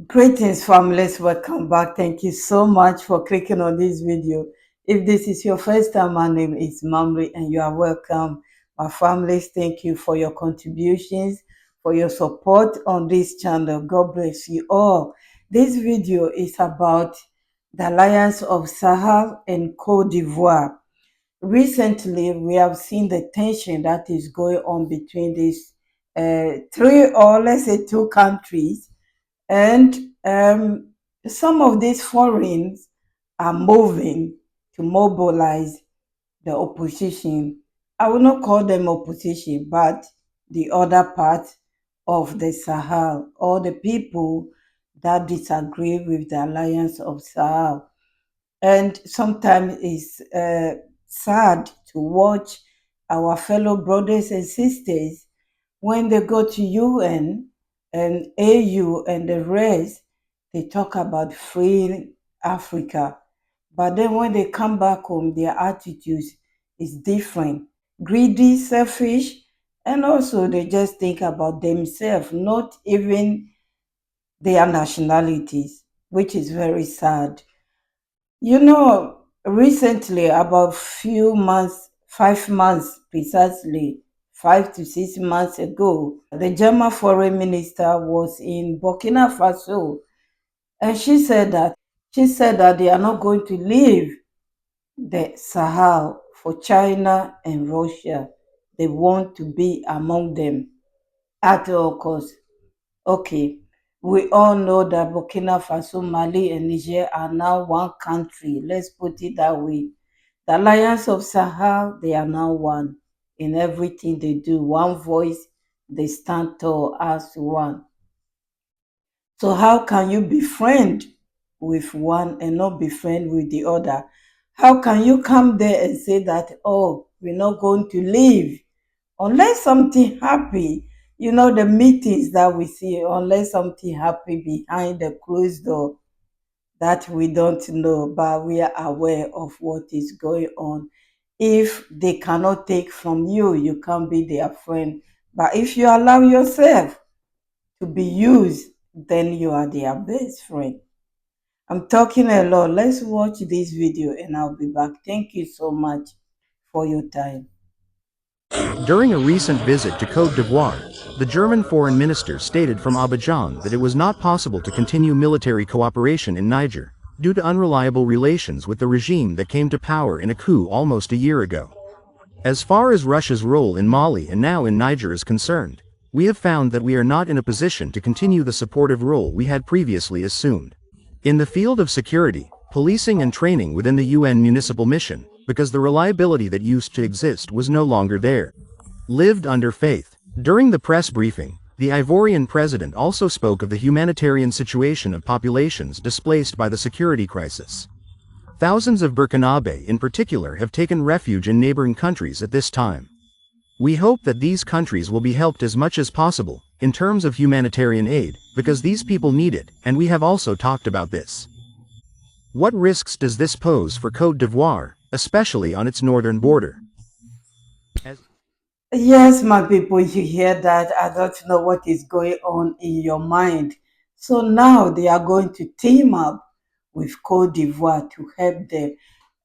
Greetings, families. Welcome back. Thank you so much for clicking on this video. If this is your first time, my name is Mamri and you are welcome. My families, thank you for your contributions, for your support on this channel. God bless you all. This video is about the alliance of Sahel and Cote d'Ivoire. Recently, we have seen the tension that is going on between these three, or let's say two countries, and some of these foreigners are moving to mobilize the opposition. I will not call them opposition, but the other part of the Sahel, or the people that disagree with the alliance of Sahel. And sometimes it's sad to watch our fellow brothers and sisters when they go to UN and AU and the rest, they talk about freeing Africa. But then when they come back home, their attitudes is different. Greedy, selfish, and also they just think about themselves, not even their nationalities, which is very sad. Recently, about few months, 5 months precisely, 5 to 6 months ago, the German foreign minister was in Burkina Faso, and she said that they are not going to leave the Sahel for China and Russia. They want to be among them at all costs. Okay, we all know that Burkina Faso, Mali, and Niger are now one country. Let's put it that way. The Alliance of Sahel, they are now one in everything they do. One voice, they stand tall as one. So how can you be friend with one and not be friend with the other? How can you come there and say that, oh, we're not going to leave unless something happy? The meetings that we see, unless something happy behind the closed door that we don't know, but we are aware of what is going on. If they cannot take from you, you can't be their friend. But if you allow yourself to be used, then you are their best friend. I'm talking a lot. Let's watch this video and I'll be back. Thank you so much for your time. During a recent visit to Cote d'Ivoire, the German foreign minister stated from Abidjan that it was not possible to continue military cooperation in Niger, due to unreliable relations with the regime that came to power in a coup almost a year ago. As far as Russia's role in Mali and now in Niger is concerned, we have found that we are not in a position to continue the supportive role we had previously assumed. In the field of security, policing and training within the UN municipal mission, because the reliability that used to exist was no longer there. Lived under faith. During the press briefing, the Ivorian president also spoke of the humanitarian situation of populations displaced by the security crisis. Thousands of Burkinabe in particular have taken refuge in neighboring countries at this time. We hope that these countries will be helped as much as possible, in terms of humanitarian aid, because these people need it, and we have also talked about this. What risks does this pose for Cote d'Ivoire, especially on its northern border? Yes, my people, you hear that. I don't know what is going on in your mind. So now they are going to team up with Cote d'Ivoire to help them.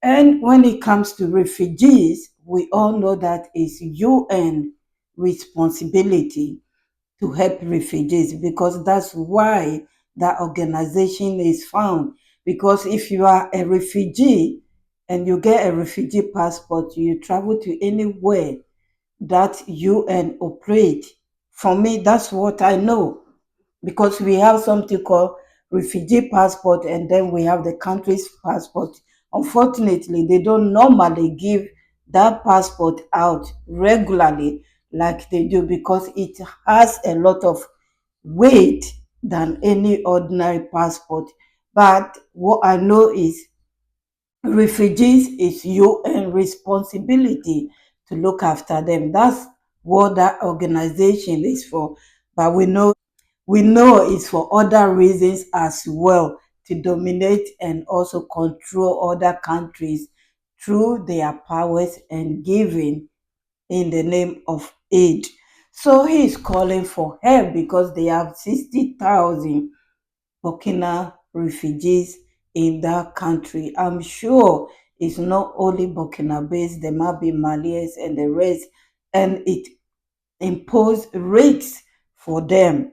And when it comes to refugees, we all know that it's UN responsibility to help refugees, because that's why that organization is found. Because if you are a refugee and you get a refugee passport, you travel to anywhere that UN operate. For me, that's what I know, because we have something called refugee passport and then we have the country's passport. Unfortunately, they don't normally give that passport out regularly like they do, because it has a lot of weight than any ordinary passport. But what I know is refugees is UN responsibility to look after them. That's what that organization is for. But we know it's for other reasons as well, to dominate and also control other countries through their powers and giving in the name of aid. So he is calling for help because they have 60,000 Burkina refugees in that country. I'm sure it's not only Burkina based, there might be Malians and the rest, and it imposed risks for them.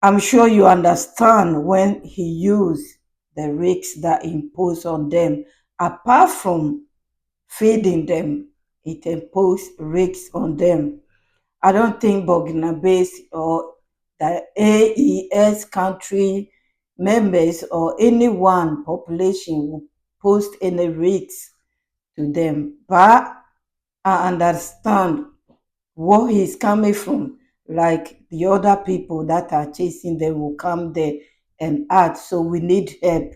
I'm sure you understand when he used the risks that imposed on them. Apart from feeding them, it imposed risks on them. I don't think Burkina Faso or the AES country members or anyone population will post any risks to them. But I understand where he's coming from. Like the other people that are chasing them will come there and act. So we need help,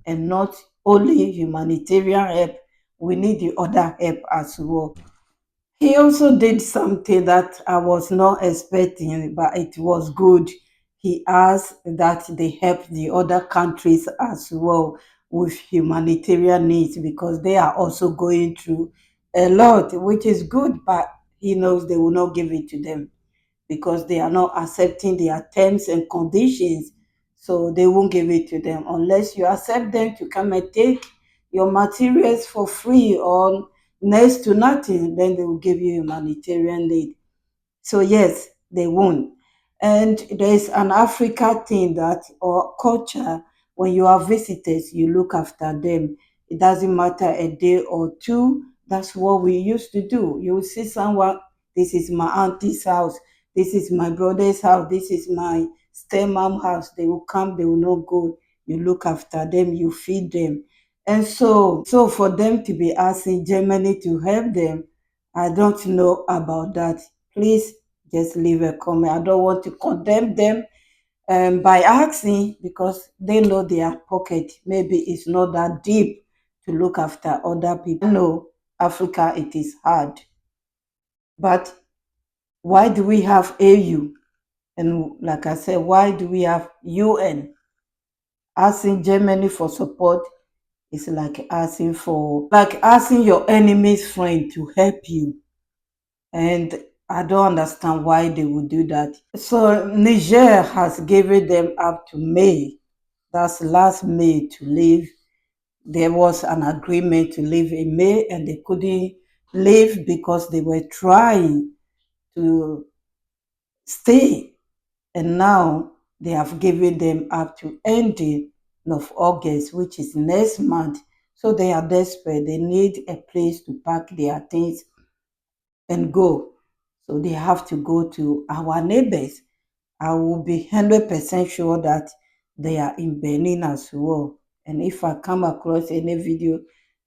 and not only humanitarian help, we need the other help as well. He also did something that I was not expecting, but it was good. He asked that they help the other countries as well with humanitarian needs because they are also going through a lot, which is good, but he knows they will not give it to them because they are not accepting their terms and conditions. So they won't give it to them unless you accept them to come and take your materials for free or next to nothing, then they will give you humanitarian aid. So yes, they won. And there's an Africa thing that or culture when you are visitors, you look after them. It doesn't matter a day or two. That's what we used to do. You will see someone, this is my auntie's house, this is my brother's house, this is my stepmom house. They will come, they will not go. You look after them, you feed them. And so for them to be asking Germany to help them, I don't know about that. Please just leave a comment. I don't want to condemn them by asking because they know their pocket. Maybe it's not that deep to look after other people. I know Africa, it is hard. But why do we have AU? And like I said, why do we have UN? Asking Germany for support is like asking your enemy's friend to help you. And I don't understand why they would do that. So Niger has given them up to May. That's last May to leave. There was an agreement to leave in May and they couldn't leave because they were trying to stay. And now they have given them up to ending of August, which is next month. So they are desperate. They need a place to pack their things and go. So they have to go to our neighbors. I will be 100% sure that they are in Benin as well. And if I come across any video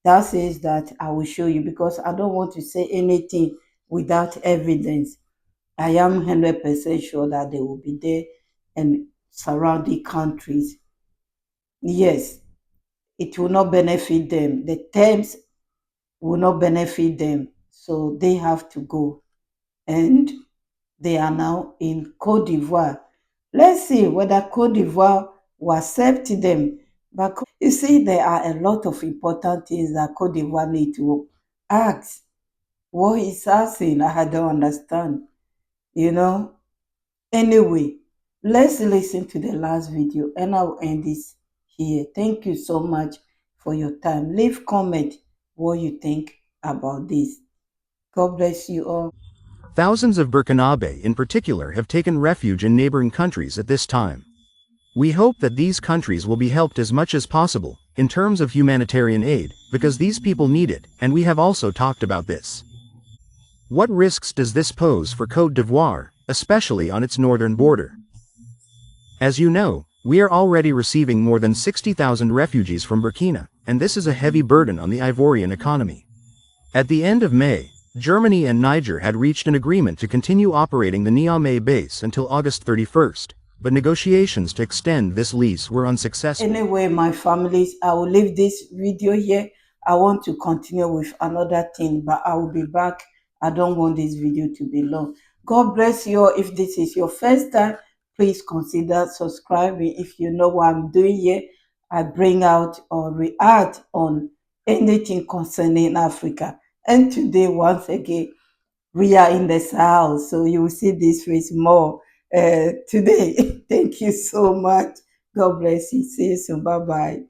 that says that, I will show you because I don't want to say anything without evidence. I am 100% sure that they will be there and surrounding countries. Yes, it will not benefit them. The terms will not benefit them. So they have to go. And they are now in Cote d'Ivoire. Let's see whether Cote d'Ivoire will accept them. But you see, there are a lot of important things that Cote d'Ivoire need to ask. What he's asking, I don't understand. You know? Anyway, let's listen to the last video and I'll end this here. Thank you so much for your time. Leave comment what you think about this. God bless you all. Thousands of Burkinabe in particular have taken refuge in neighboring countries at this time. We hope that these countries will be helped as much as possible, in terms of humanitarian aid, because these people need it, and we have also talked about this. What risks does this pose for Cote d'Ivoire, especially on its northern border? As you know, we are already receiving more than 60,000 refugees from Burkina, and this is a heavy burden on the Ivorian economy. At the end of May, Germany and Niger had reached an agreement to continue operating the Niamey base until August 31st, but negotiations to extend this lease were unsuccessful. Anyway, my families, I will leave this video here. I want to continue with another thing, but I will be back. I don't want this video to be long. God bless you all. If this is your first time, please consider subscribing. If you know what I'm doing here, I bring out or react on anything concerning Africa. And today, once again, we are in the Sahel, so you will see this face more. today. Thank you so much. God bless you. See you soon. Bye bye.